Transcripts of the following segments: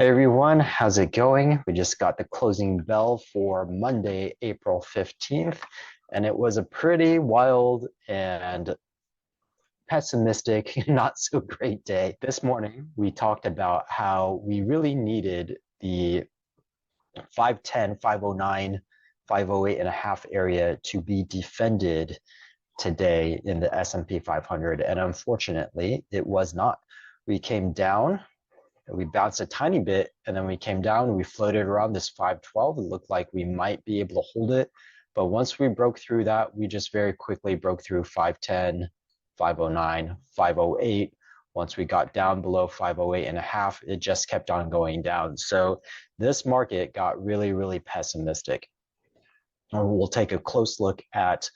Hey everyone, how's it going? We just got the closing bell for Monday, April 15th, and it was a pretty wild and pessimistic, not so great day. This morning, we talked about how we really needed the 510, 509, 508 and a half area to be defended today in the S&P 500, and unfortunately, it was not. We came down. We bounced a tiny bit and then we came down. We floated around this 512. It looked like we might be able to hold it. But once we broke through that, we just very quickly broke through 510, 509, 508. Once we got down below 508 and a half, it just kept on going down. So this market got really, really pessimistic. We'll take a close look at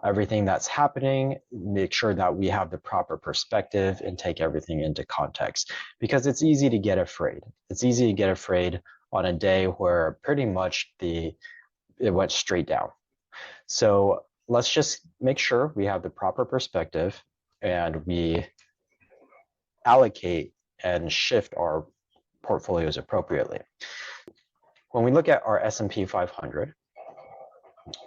everything that's happening, make sure that we have the proper perspective and take everything into context, because it's easy to get afraid. It's easy to get afraid on a day where pretty much it went straight down. So let's just make sure we have the proper perspective and we allocate and shift our portfolios appropriately. When we look at our S&P 500,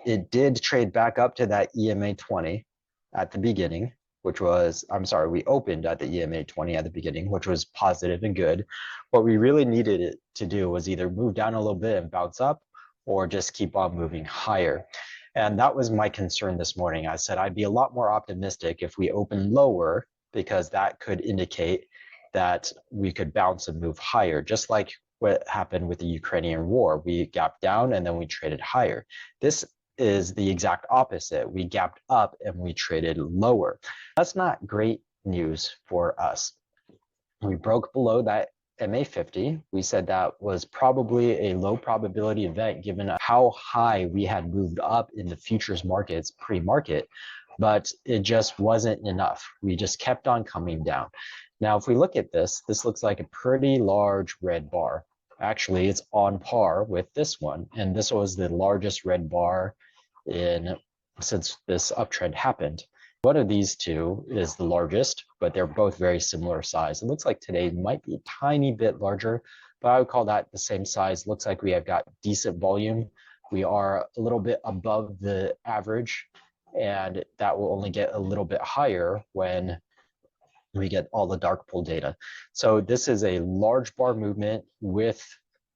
it did trade back up to that EMA 20 at the beginning, which was, I'm sorry, we opened at the EMA 20 at the beginning, which was positive and good. What we really needed it to do was either move down a little bit and bounce up or just keep on moving higher. And that was my concern this morning. I said I'd be a lot more optimistic if we open lower, because that could indicate that we could bounce and move higher, just like what happened with the Ukrainian war. We gapped down and then we traded higher. This is the exact opposite. We gapped up and we traded lower. That's not great news for us. We broke below that MA50. We said that was probably a low probability event given how high we had moved up in the futures markets pre-market, but it just wasn't enough. We just kept on coming down. Now, if we look at this, this looks like a pretty large red bar. Actually, it's on par with this one, and this was the largest red bar since this uptrend happened. One of these two is the largest, but they're both very similar size. It looks like today might be a tiny bit larger, but I would call that the same size. Looks like we have got decent volume. We are a little bit above the average, and that will only get a little bit higher when we get all the dark pool data. So this is a large bar movement with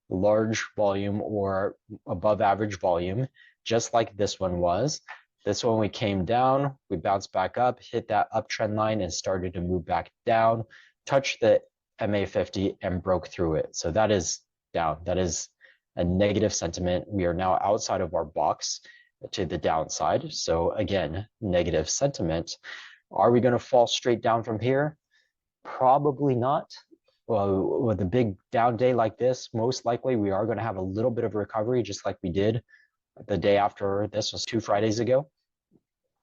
large volume or above average volume, just like this one was. This one we came down, we bounced back up, hit that uptrend line and started to move back down, touched the MA50 and broke through it. So that is down. That is a negative sentiment. We are now outside of our box to the downside. So again, negative sentiment. Are we going to fall straight down from here? Probably not. Well, with a big down day like this, most likely we are going to have a little bit of recovery, just like we did the day after this was 2 Fridays ago.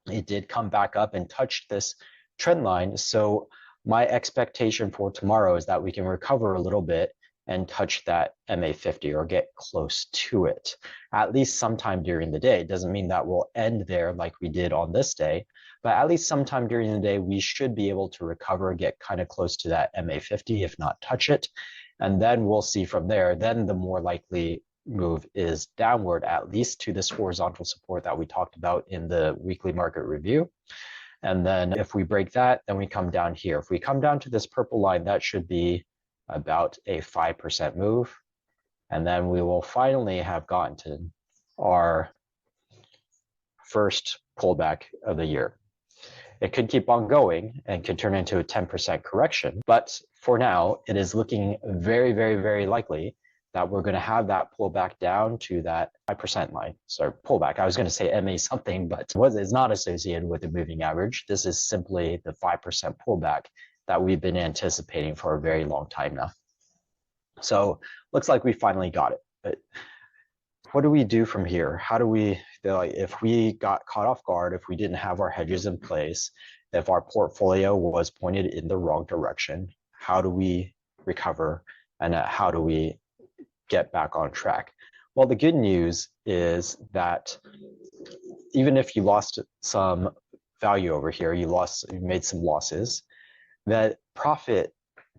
It did come back up and touch this trend line. So my expectation for tomorrow is that we can recover a little bit and touch that MA50 or get close to it, at least sometime during the day. It doesn't mean that we'll end there like we did on this day, but at least sometime during the day, we should be able to recover, get kind of close to that MA50, if not touch it. And then we'll see from there. Then the more likely move is downward, at least to this horizontal support that we talked about in the weekly market review. And then if we break that, then we come down here. If we come down to this purple line, that should be about a 5% move. And then we will finally have gotten to our first pullback of the year. It could keep on going and could turn into a 10% correction. But for now, it is looking very, very, very likely that we're going to have that pullback down to that 5% line. Sorry, pullback. I was going to say MA something, but it's not associated with the moving average. This is simply the 5% pullback that we've been anticipating for a very long time now. So looks like we finally got it. But what do we do from here? How do we, if we got caught off guard, if we didn't have our hedges in place, if our portfolio was pointed in the wrong direction, how do we recover and how do we get back on track? Well, the good news is that even if you lost some value over here, you made some losses, that profit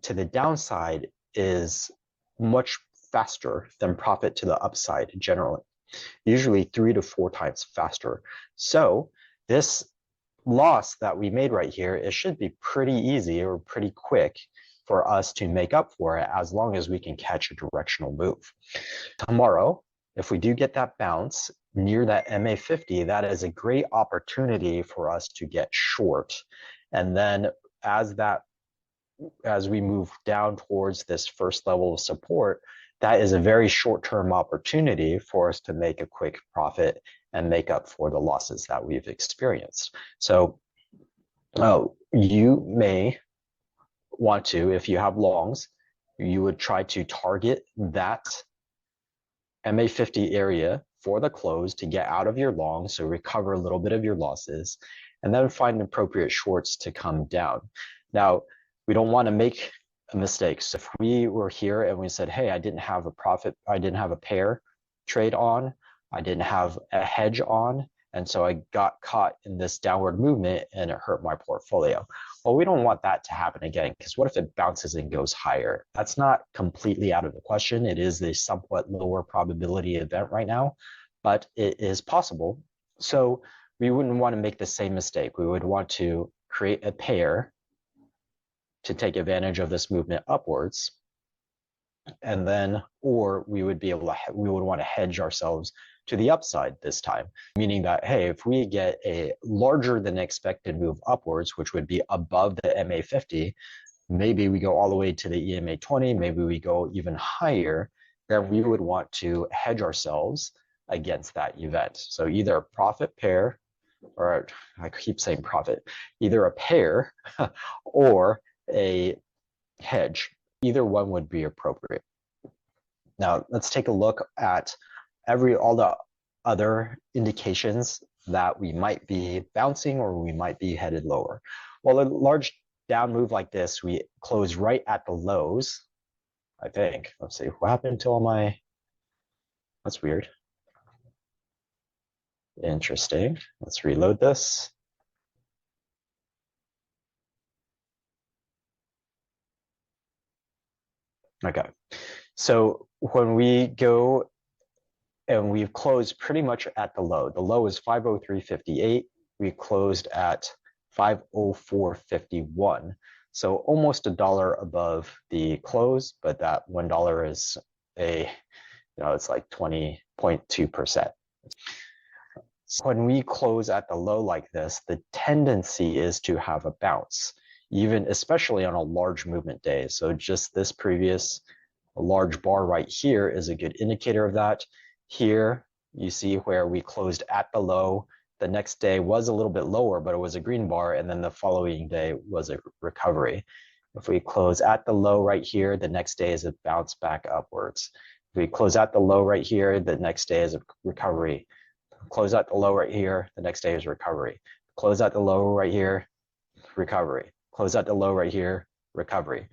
to the downside is much faster than profit to the upside generally, usually 3 to 4 times faster. So this loss that we made right here, it should be pretty easy or pretty quick for us to make up for it as long as we can catch a directional move. Tomorrow, if we do get that bounce near that MA50, that is a great opportunity for us to get short. And then as we move down towards this first level of support, that is a very short-term opportunity for us to make a quick profit and make up for the losses that we've experienced. So you may want to, if you have longs, you would try to target that MA50 area for the close to get out of your long, so recover a little bit of your losses, and then find appropriate shorts to come down. Now, we don't want to make a mistake. So if we were here and we said, hey, I didn't have a profit, I didn't have a pair trade on, I didn't have a hedge on, and so I got caught in this downward movement and it hurt my portfolio. Well, we don't want that to happen again, because what if it bounces and goes higher? That's not completely out of the question. It is a somewhat lower probability event right now, but it is possible. So we wouldn't want to make the same mistake. We would want to create a pair to take advantage of this movement upwards, and then, or we would be able to, we would want to hedge ourselves to the upside this time, meaning that, hey, if we get a larger than expected move upwards, which would be above the MA50, maybe we go all the way to the EMA 20, maybe we go even higher, then we would want to hedge ourselves against that event. So either a profit pair, or I keep saying profit, either a pair or a hedge. Either one would be appropriate. Now let's take a look at all the other indications that we might be bouncing or we might be headed lower. Well, a large down move like this, we close right at the lows, I think. Let's see, what happened to all my, that's weird. Interesting. Let's reload this. Okay, so when we go and we've closed pretty much at the low is 503.58. We closed at 504.51. So almost $1 above the close, but that $1 is it's like 20.2%. When we close at the low like this, the tendency is to have a bounce, especially on a large movement day. So just this previous large bar right here is a good indicator of that. Here you see where we closed at the low. The next day was a little bit lower, but it was a green bar, and then the following day was a recovery. If we close at the low right here, the next day is a bounce back upwards. If we close at the low right here, the next day is a recovery. Close at the low right here, the next day is recovery. Close at the low right here, recovery. Close at the low right here, recovery.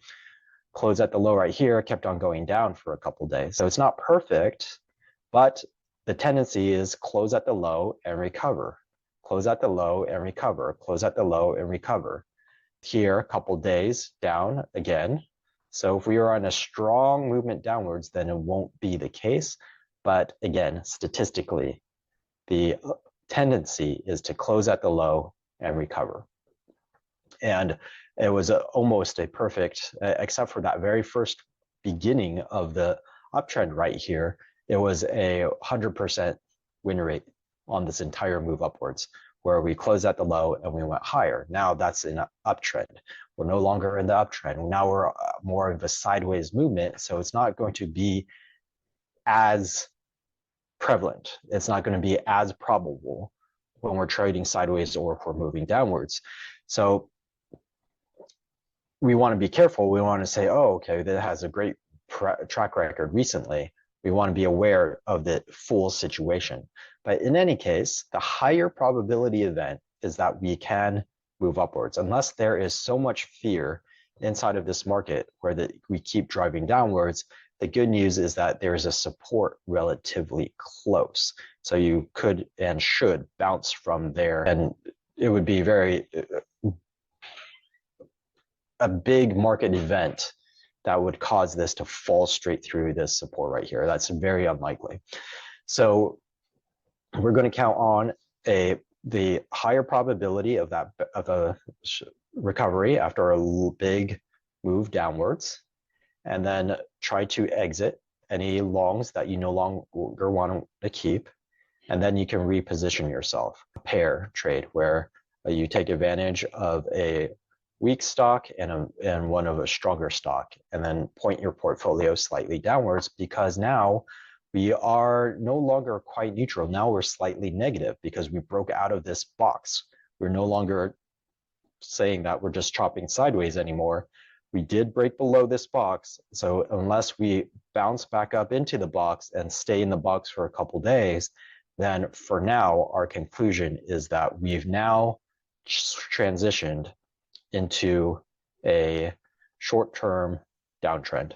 Close at the low right here, kept on going down for a couple days. So it's not perfect, but the tendency is close at the low and recover. Close at the low and recover. Close at the low and recover. Here, a couple days down again. So if we are on a strong movement downwards, then it won't be the case. But again, statistically, the tendency is to close at the low and recover. And it was almost a perfect, except for that very first beginning of the uptrend right here, it was a 100% win rate on this entire move upwards, where we closed at the low and we went higher. Now that's an uptrend. We're no longer in the uptrend. Now we're more of a sideways movement. So it's not going to be as prevalent. It's not going to be as probable when we're trading sideways or if we're moving downwards. So we want to be careful. We want to say, oh, okay, that has a great track record recently. We want to be aware of the full situation. But in any case, the higher probability event is that we can move upwards, unless there is so much fear inside of this market where we keep driving downwards. The good news is that there is a support relatively close. So you could and should bounce from there. And it would be a big market event that would cause this to fall straight through this support right here. That's very unlikely. So we're going to count on the higher probability of a recovery after a big move downwards, and then try to exit any longs that you no longer want to keep, and then you can reposition yourself. A pair trade where you take advantage of a weak stock and one of a stronger stock, and then point your portfolio slightly downwards, because now we are no longer quite neutral. Now we're slightly negative because we broke out of this box. We're no longer saying that we're just chopping sideways anymore. We did break below this box. So unless we bounce back up into the box and stay in the box for a couple days, then for now, our conclusion is that we've now transitioned into a short-term downtrend,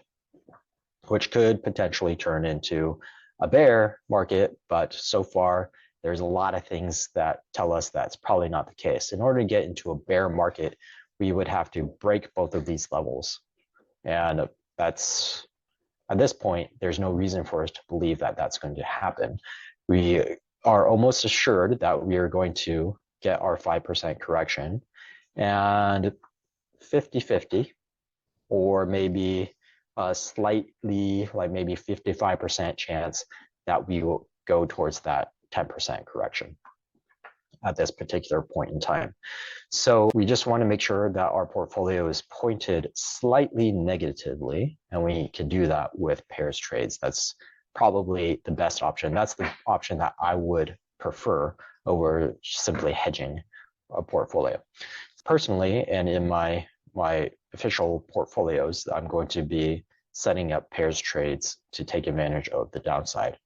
which could potentially turn into a bear market. But so far, there's a lot of things that tell us that's probably not the case. In order to get into a bear market, we would have to break both of these levels. And that's, at this point, there's no reason for us to believe that that's going to happen. We are almost assured that we are going to get our 5% correction, and 50-50, or maybe a slightly, like maybe 55% chance that we will go towards that 10% correction at this particular point in time. So we just want to make sure that our portfolio is pointed slightly negatively, and we can do that with pairs trades. That's probably the best option. That's the option that I would prefer over simply hedging a portfolio. Personally, and in my official portfolios, I'm going to be setting up pairs trades to take advantage of the downside.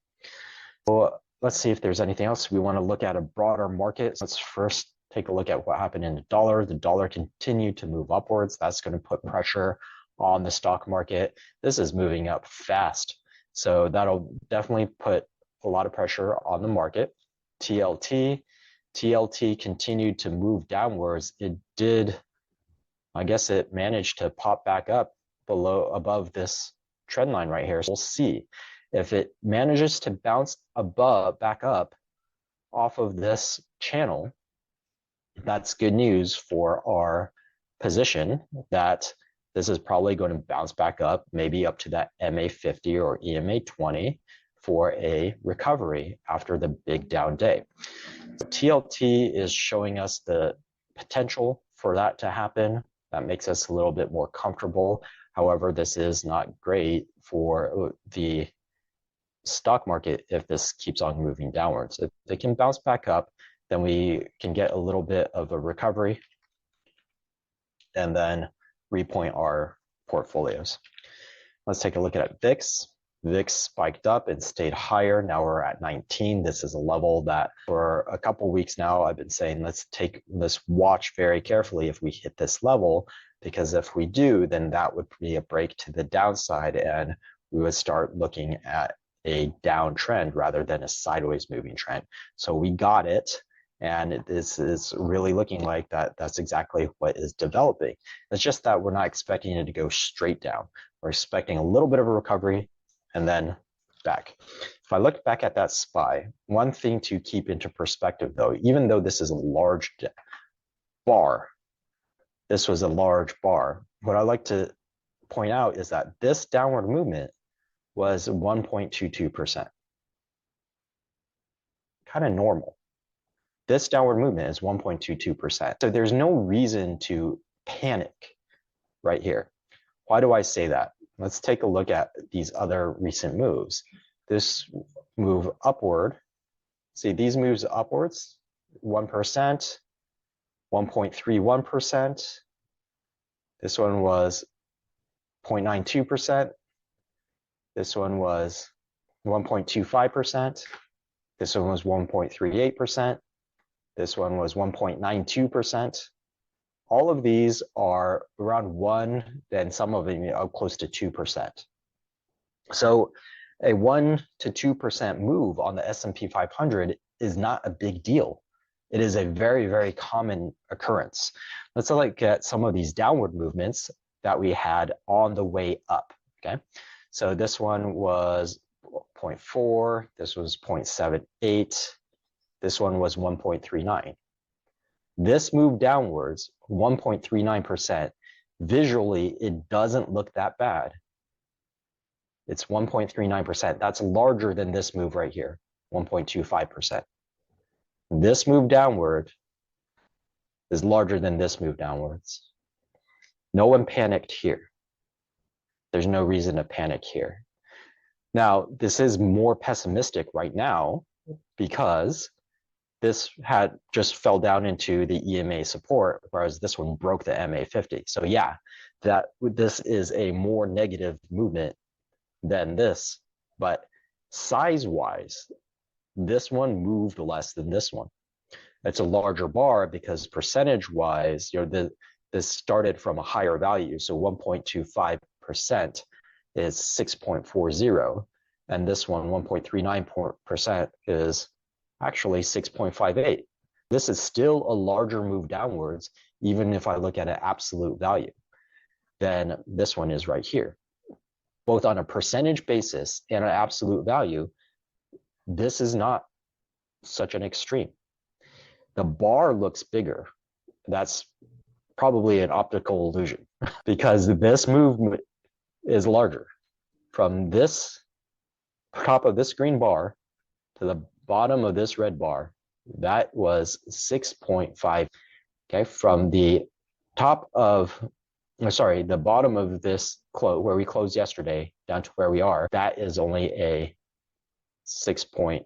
Well, let's see if there's anything else. We want to look at a broader market. Let's first take a look at what happened in the dollar. The dollar continued to move upwards. That's going to put pressure on the stock market. This is moving up fast, so that'll definitely put a lot of pressure on the market. TLT continued to move downwards. It did, I guess it managed to pop back up above this trend line right here. So we'll see if it manages to bounce back up off of this channel. That's good news for our position, that this is probably going to bounce back up, maybe up to that MA50 or EMA20 for a recovery after the big down day. TLT is showing us the potential for that to happen. That makes us a little bit more comfortable. However, this is not great for the stock market if this keeps on moving downwards. If it can bounce back up, then we can get a little bit of a recovery and then repoint our portfolios. Let's take a look at VIX. VIX spiked up and stayed higher. Now we're at 19. This is a level that for a couple weeks now I've been saying let's watch very carefully if we hit this level, because if we do, then that would be a break to the downside and we would start looking at a downtrend rather than a sideways moving trend. So we got it, and this is really looking like that's exactly what is developing. It's just that we're not expecting it to go straight down. We're expecting a little bit of a recovery and then back. If I look back at that SPY, one thing to keep into perspective though, even though this is a large bar, this was a large bar, what I like to point out is that this downward movement was 1.22%. Kind of normal. This downward movement is 1.22%. So there's no reason to panic right here. Why do I say that? Let's take a look at these other recent moves. This move upward, see these moves upwards, 1%, 1.31%. This one was 0.92%. This one was 1.25%. This one was 1.38%. This one was 1.92%. All of these are around 1, then some of them are close to 2%. So a 1 to 2% move on the S&P 500 is not a big deal. It is a very, very common occurrence. Let's look at some of these downward movements. that we had on the way up, okay? So this one was 0.4, this was 0.78, this one was 1.39. This move downwards, 1.39%, visually, it doesn't look that bad. It's 1.39%. That's larger than this move right here, 1.25%. This move downward is larger than this move downwards. No one panicked here. There's no reason to panic here. Now, this is more pessimistic right now because this had just fell down into the EMA support, whereas this one broke the MA50. So yeah, this is a more negative movement than this, but size-wise, this one moved less than this one. It's a larger bar because percentage-wise, this started from a higher value, so 1.25% is 6.40, and this one, 1.39% is actually 6.58. This is still a larger move downwards, even if I look at an absolute value, than this one is right here. Both on a percentage basis and an absolute value, this is not such an extreme. The bar looks bigger. That's probably an optical illusion because this movement is larger. From this top of this green bar to the bottom of this red bar, that was 6.5. Okay, from the top of, the bottom of this where we closed yesterday down to where we are, that is only a 6.40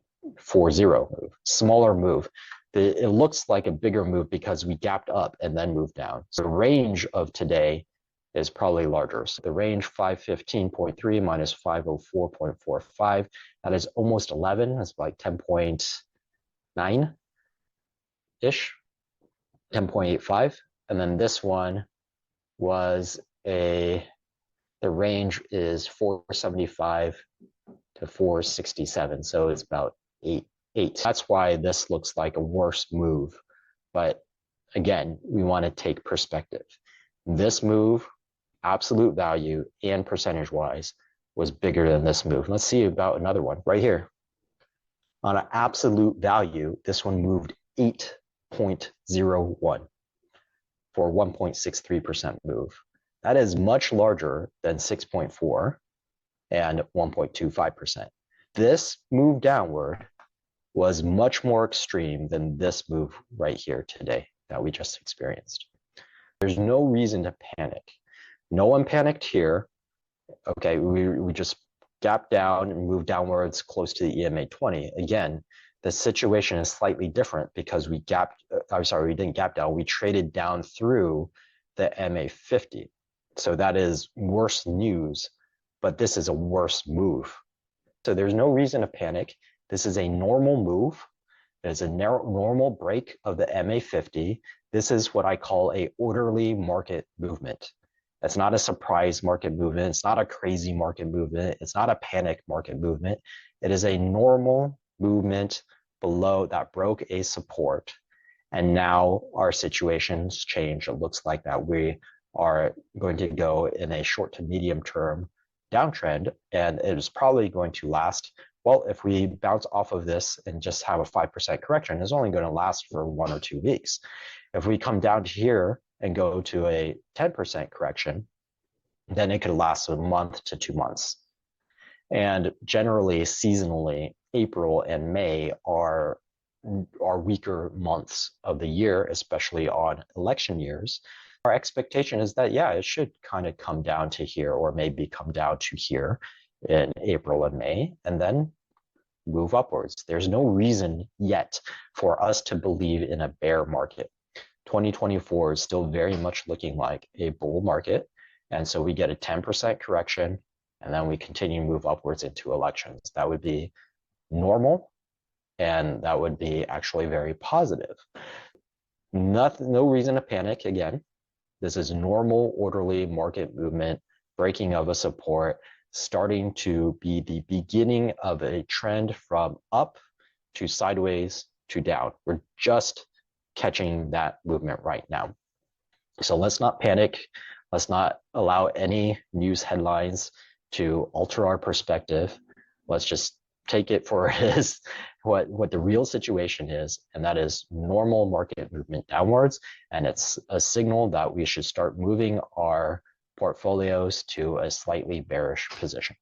move, smaller move. It looks like a bigger move because we gapped up and then moved down. So the range of today is probably larger. So the range 515.3 minus 504.45, that is almost 11. That's like 10.9-ish, 10.85. And then this one was the range is 475 to 467. So it's about 8. That's why this looks like a worse move. But again, we want to take perspective. This move, absolute value and percentage wise, was bigger than this move. Let's see about another one right here. On an absolute value, this one moved 8.01 for 1.63% move. That is much larger than 6.4 and 1.25%. This move downward was much more extreme than this move right here today that we just experienced. There's no reason to panic. No one panicked here. Okay, we just gapped down and moved downwards close to the EMA 20. Again, the situation is slightly different because we didn't gap down, we traded down through the MA 50. So that is worse news, but this is a worse move. So there's no reason to panic. This is a normal move. It's a normal break of the MA 50. This is what I call a orderly market movement. It's not a surprise market movement. It's not a crazy market movement. It's not a panic market movement. It is a normal movement below that broke a support. And now our situation's changed. It looks like that we are going to go in a short to medium term downtrend, and it is probably going to last. Well, if we bounce off of this and just have a 5% correction, it's only going to last for 1 or 2 weeks. If we come down to here and go to a 10% correction, then it could last a month to 2 months. And generally, seasonally, April and May are weaker months of the year, especially on election years. Our expectation is that, yeah, it should kind of come down to here or maybe come down to here in April and May, and then move upwards. There's no reason yet for us to believe in a bear market. 2024 is still very much looking like a bull market. And so we get a 10% correction, and then we continue to move upwards into elections. That would be normal, and that would be actually very positive. No reason to panic again. This is normal, orderly market movement, breaking of a support, starting to be the beginning of a trend from up to sideways to down. We're just catching that movement right now. So let's not panic. Let's not allow any news headlines to alter our perspective. Let's just take it for it is, what the real situation is, and that is normal market movement downwards. And it's a signal that we should start moving our portfolios to a slightly bearish position.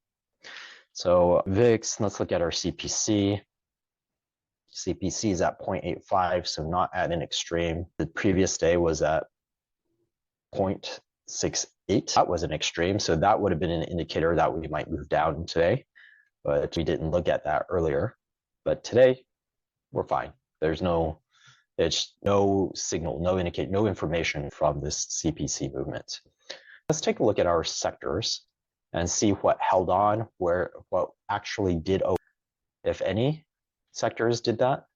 So VIX, let's look at our CPC. CPC is at 0.85, so not at an extreme. The previous day was at 0.68. That was an extreme, so that would have been an indicator that we might move down today, but we didn't look at that earlier. But today, we're fine. There's no signal, no indicate, no information from this CPC movement. Let's take a look at our sectors and see what held on, what actually did, if any sectors did that,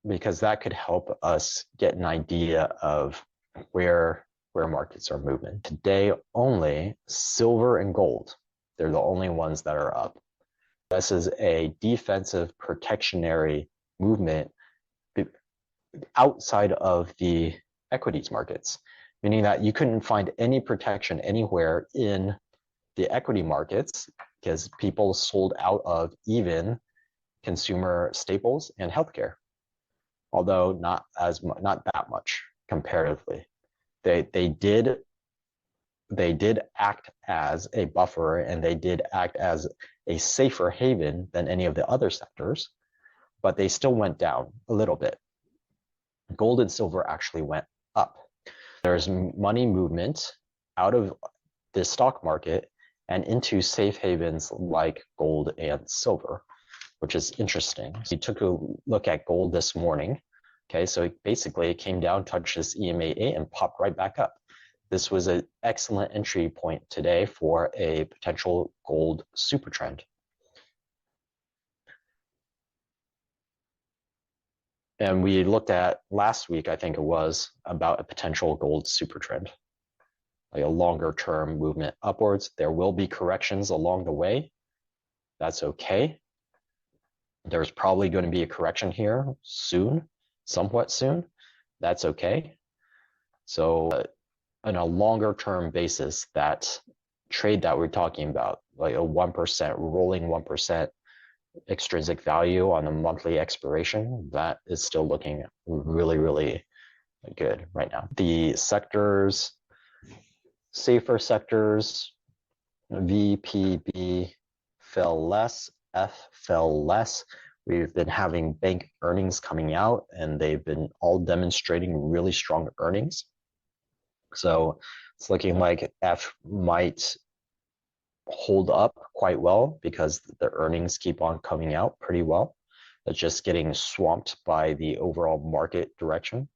because that could help us get an idea of where markets are moving. Today, only silver and gold, they're the only ones that are up. This is a defensive protectionary movement outside of the equities markets, meaning that you couldn't find any protection anywhere in the equity markets because people sold out of even consumer staples and healthcare, although not that much comparatively. They did act as a buffer, and they did act as a safer haven than any of the other sectors, but they still went down a little bit. Gold and silver actually went up. There's money movement out of the stock market and into safe havens like gold and silver, which is interesting. So we took a look at gold this morning. Okay, so basically it came down, touched this EMA8 and popped right back up. This was an excellent entry point today for a potential gold super trend. And we looked at last week, I think it was, about a potential gold super trend, like a longer term movement upwards. There will be corrections along the way. That's okay. There's probably going to be a correction here soon, somewhat soon. That's okay. So on a longer term basis, that trade that we're talking about, like a 1%, rolling 1% extrinsic value on a monthly expiration, that is still looking really, really good right now. The sectors, safer sectors, VPB fell less, F fell less. We've been having bank earnings coming out, and they've been all demonstrating really strong earnings. So it's looking like F might hold up quite well because the earnings keep on coming out pretty well. It's just getting swamped by the overall market direction.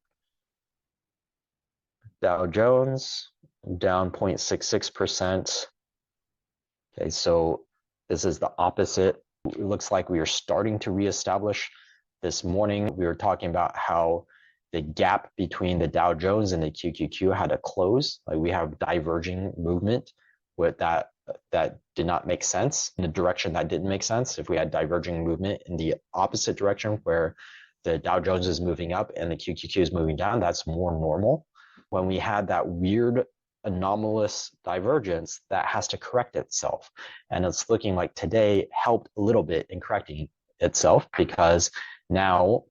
Dow Jones down 0.66%. Okay, so this is the opposite. It looks like we are starting to reestablish. This morning, we were talking about how the gap between the Dow Jones and the QQQ had to close. Like we have diverging movement with that did not make sense in the direction that didn't make sense. If we had diverging movement in the opposite direction where the Dow Jones is moving up and the QQQ is moving down, that's more normal. When we had that weird anomalous divergence, that has to correct itself. And it's looking like today helped a little bit in correcting itself, because now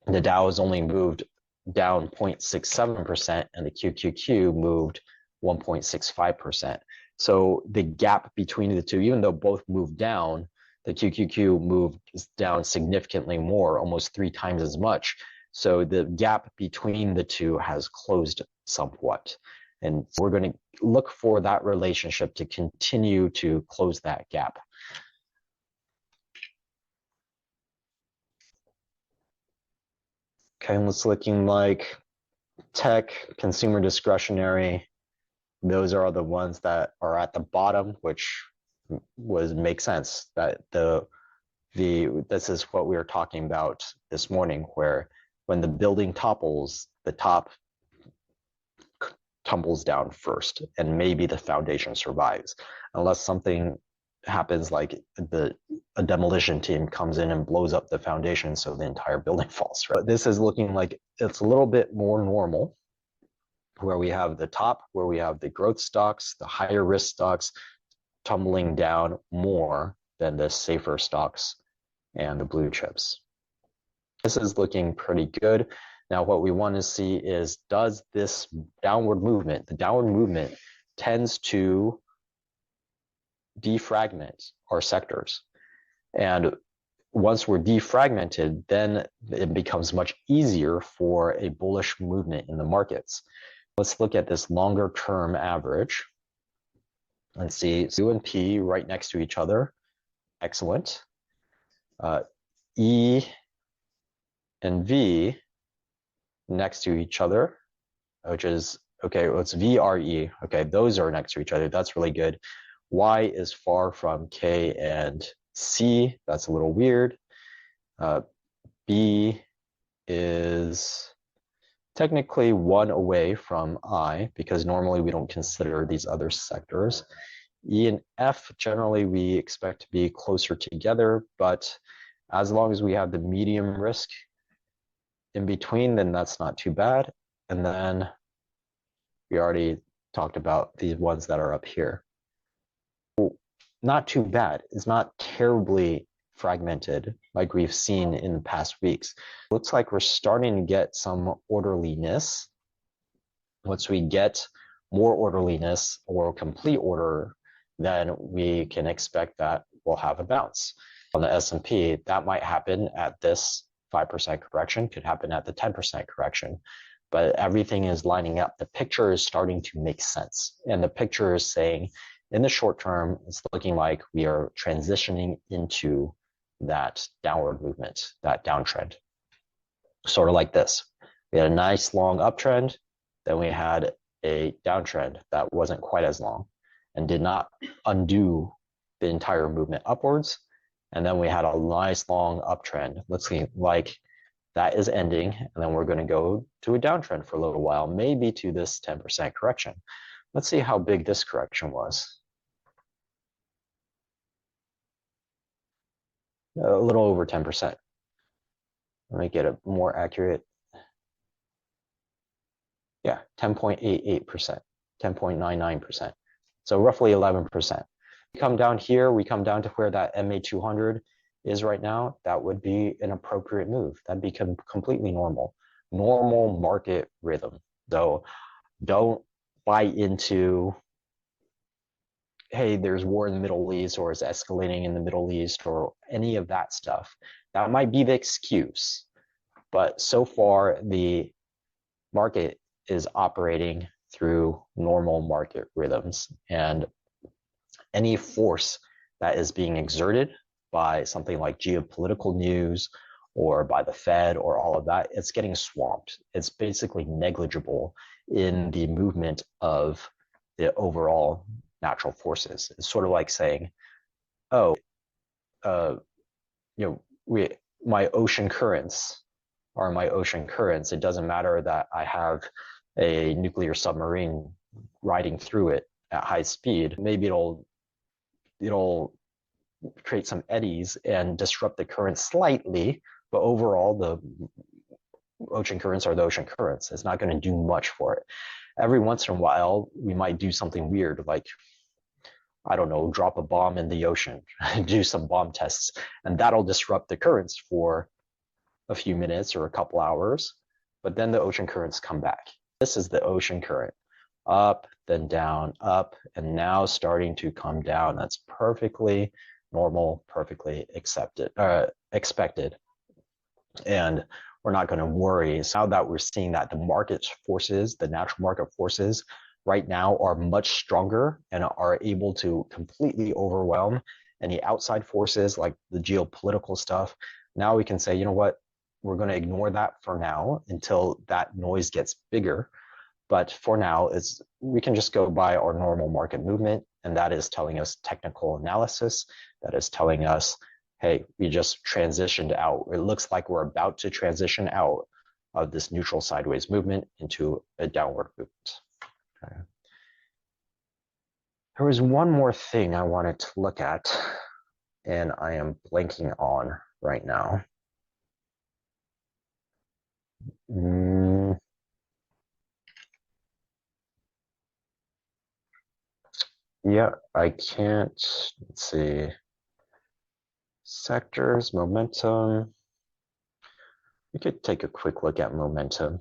the Dow has only moved down 0.67% and the QQQ moved 1.65%. So the gap between the two, even though both moved down, the QQQ moved down significantly more, almost 3 times as much. So the gap between the two has closed somewhat. And we're going to look for that relationship to continue to close that gap. Okay, and it's looking like tech, consumer discretionary, those are the ones that are at the bottom, which makes sense. That this is what we were talking about this morning, where when the building topples, the top tumbles down first, and maybe the foundation survives, unless something happens like a demolition team comes in and blows up the foundation so the entire building falls. Right? This is looking like it's a little bit more normal. where we have the top, where we have the growth stocks, the higher risk stocks tumbling down more than the safer stocks and the blue chips. This is looking pretty good. Now, what we want to see is, does this downward movement, the downward movement tends to defragment our sectors. And once we're defragmented, then it becomes much easier for a bullish movement in the markets. Let's look at this longer term average. Let's see, U and P right next to each other. Excellent. E and V next to each other, which is, okay, it's VRE. Okay, those are next to each other. That's really good. Y is far from K and C. That's a little weird. B is technically 1 away from I, because normally we don't consider these other sectors. E and F, generally we expect to be closer together, but as long as we have the medium risk in between, then that's not too bad. And then we already talked about the ones that are up here. Not too bad. It's not terribly fragmented like we've seen in the past weeks. Looks like we're starting to get some orderliness. Once we get more orderliness or complete order, then we can expect that we'll have a bounce. On the S&P, that might happen at this 5% correction, could happen at the 10% correction, but everything is lining up. The picture is starting to make sense. And the picture is saying, in the short term, it's looking like we are transitioning into that downward movement, that downtrend. Sort of like this. We had a nice long uptrend, then we had a downtrend that wasn't quite as long and did not undo the entire movement upwards. And then we had a nice long uptrend. Looks like that is ending, and then we're going to go to a downtrend for a little while, maybe to this 10% correction. Let's see how big this correction was. A little over 10%. Let me get a more accurate. Yeah, 10.88%, 10.99%. So roughly 11%. We come down here, we come down to where that MA200 is right now. That would be an appropriate move. That'd be completely normal. Normal market rhythm. Though, don't buy into, hey, there's war in the Middle East, or it's escalating in the Middle East, or any of that stuff. That might be the excuse. But so far, the market is operating through normal market rhythms. And any force that is being exerted by something like geopolitical news or by the Fed or all of that, it's getting swamped. It's basically negligible in the movement of the overall natural forces. It's sort of like saying, oh, my ocean currents are my ocean currents. It doesn't matter that I have a nuclear submarine riding through it at high speed. Maybe it'll create some eddies and disrupt the current slightly, but overall the ocean currents are the ocean currents. It's not going to do much for it. Every once in a while, we might do something weird, like, I don't know, drop a bomb in the ocean, do some bomb tests, and that'll disrupt the currents for a few minutes or a couple hours, but then the ocean currents come back. This is the ocean current. Up, then down, up, and now starting to come down. That's perfectly normal, perfectly expected. And we're not going to worry. So now that we're seeing that the market forces, the natural market forces right now are much stronger and are able to completely overwhelm any outside forces like the geopolitical stuff. Now we can say, you know what, we're going to ignore that for now until that noise gets bigger. But for now, we can just go by our normal market movement, and that is telling us technical analysis. That is telling us, hey, we just transitioned out. It looks like we're about to transition out of this neutral sideways movement into a downward movement. Okay. There was one more thing I wanted to look at, and I am blanking on right now. Yeah, I can't, let's see, sectors, momentum. We could take a quick look at momentum.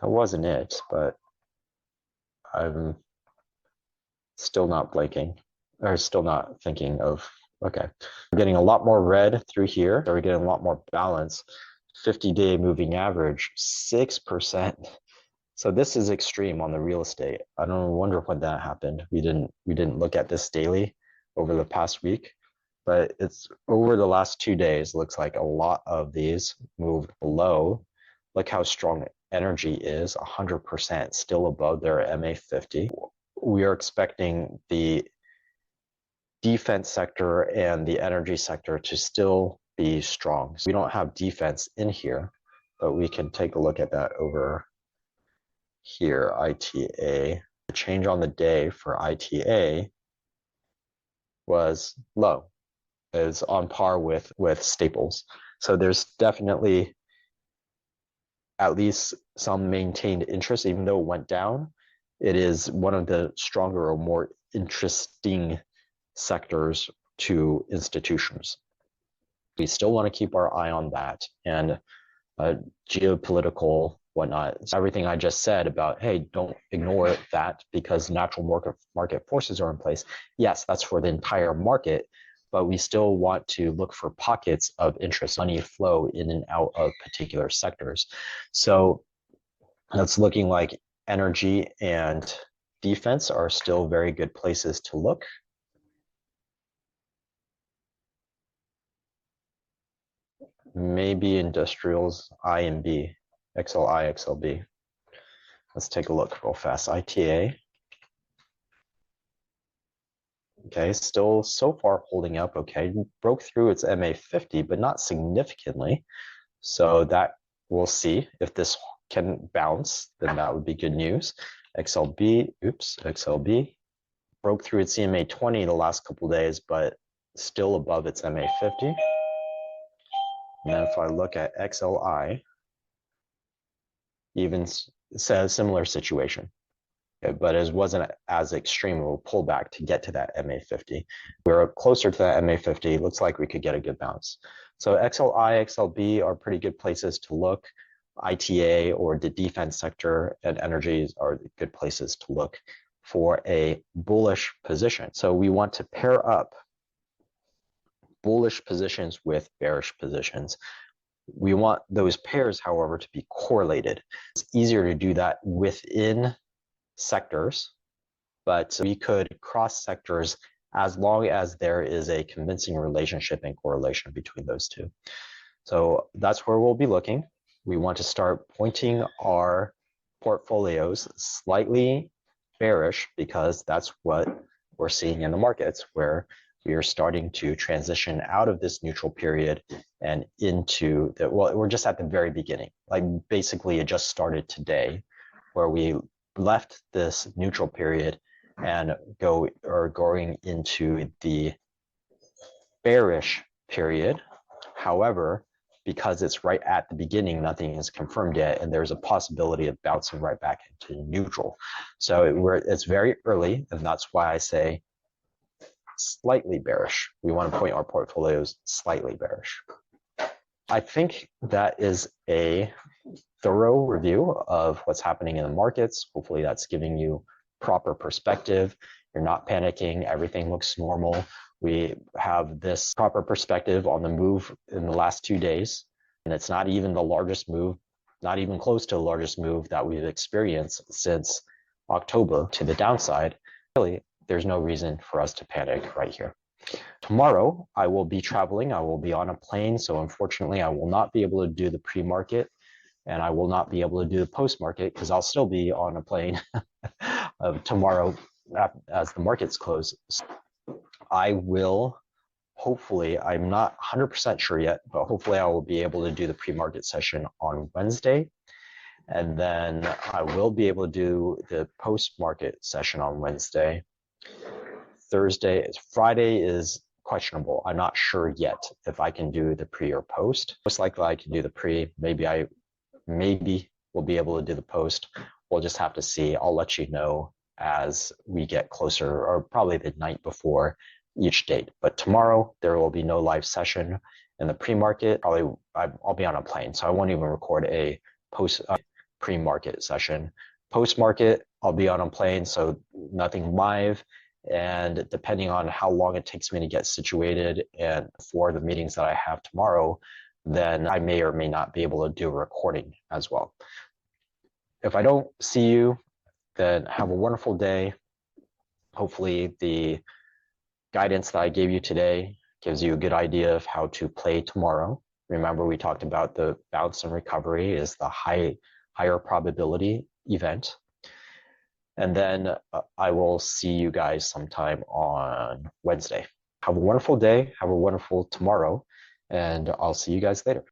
That wasn't it, but I'm still not blinking, or still not thinking of, okay. We're getting a lot more red through here. So we're getting a lot more balance. 50-day moving average, 6%. So this is extreme on the real estate. I don't wonder when that happened. We didn't look at this daily over the past week, but it's over the last 2 days. Looks like a lot of these moved below. Look how strong energy is, 100%, still above their MA50. We are expecting the defense sector and the energy sector to still be strong. So we don't have defense in here, but we can take a look at that over here, ITA. The change on the day for ITA was low, is on par with staples. So there's definitely at least some maintained interest, even though it went down. It is one of the stronger or more interesting sectors to institutions. We still want to keep our eye on that, and geopolitical whatnot. Everything I just said about, hey, don't ignore that because natural market forces are in place. Yes, that's for the entire market, but we still want to look for pockets of interest, money flow in and out of particular sectors. So that's looking like energy and defense are still very good places to look. Maybe industrials, I and B, XLI, XLB. Let's take a look real fast. ITA. Okay, still so far holding up okay. Broke through its MA50, but not significantly. So that we'll see if this can bounce, then that would be good news. XLB, XLB broke through its CMA20 the last couple days, but still above its MA50. And then if I look at XLI, even says similar situation, but it wasn't as extreme. We'll pull back to get to that MA50. We're closer to that MA50. Looks like we could get a good bounce. So XLI, XLB are pretty good places to look. ITA or the defense sector and energies are good places to look for a bullish position. So we want to pair up bullish positions with bearish positions. We want those pairs, however, to be correlated. It's easier to do that within sectors, but we could cross sectors as long as there is a convincing relationship and correlation between those two. So that's where we'll be looking. We want to start pointing our portfolios slightly bearish because that's what we're seeing in the markets, where we are starting to transition out of this neutral period and into the, well, we're just at the very beginning. Like basically it just started today, where we left this neutral period and going into the bearish period. However, because it's right at the beginning, nothing is confirmed yet, and there's a possibility of bouncing right back into neutral. So it's very early, and that's why I say slightly bearish. We want to point our portfolios slightly bearish. I think that is a thorough review of what's happening in the markets. Hopefully that's giving you proper perspective. You're not panicking. Everything looks normal. We have this proper perspective on the move in the last 2 days, and it's not even the largest move, not even close to the largest move that we've experienced since October to the downside. Really, there's no reason for us to panic right here. Tomorrow, I will be traveling. I will be on a plane, so unfortunately, I will not be able to do the pre-market, and I will not be able to do the post-market because I'll still be on a plane tomorrow as the markets close. I will, hopefully, I'm not 100% sure yet, but hopefully I will be able to do the pre-market session on Wednesday. And then I will be able to do the post-market session on Wednesday. Friday is questionable. I'm not sure yet if I can do the pre or post. Most likely I can do the pre. Maybe we'll be able to do the post. We'll just have to see. I'll let you know as we get closer, or probably the night before each date. But tomorrow there will be no live session in the pre-market. Probably I'll be on a plane, so I won't even record a post pre-market session. Post-market, I'll be on a plane, so nothing live. And depending on how long it takes me to get situated and for the meetings that I have tomorrow, then I may or may not be able to do a recording as well. If I don't see you, then have a wonderful day. Hopefully the guidance that I gave you today gives you a good idea of how to play tomorrow. Remember, we talked about the bounce and recovery is the higher probability event. And then I will see you guys sometime on Wednesday. Have a wonderful day. Have a wonderful tomorrow. And I'll see you guys later.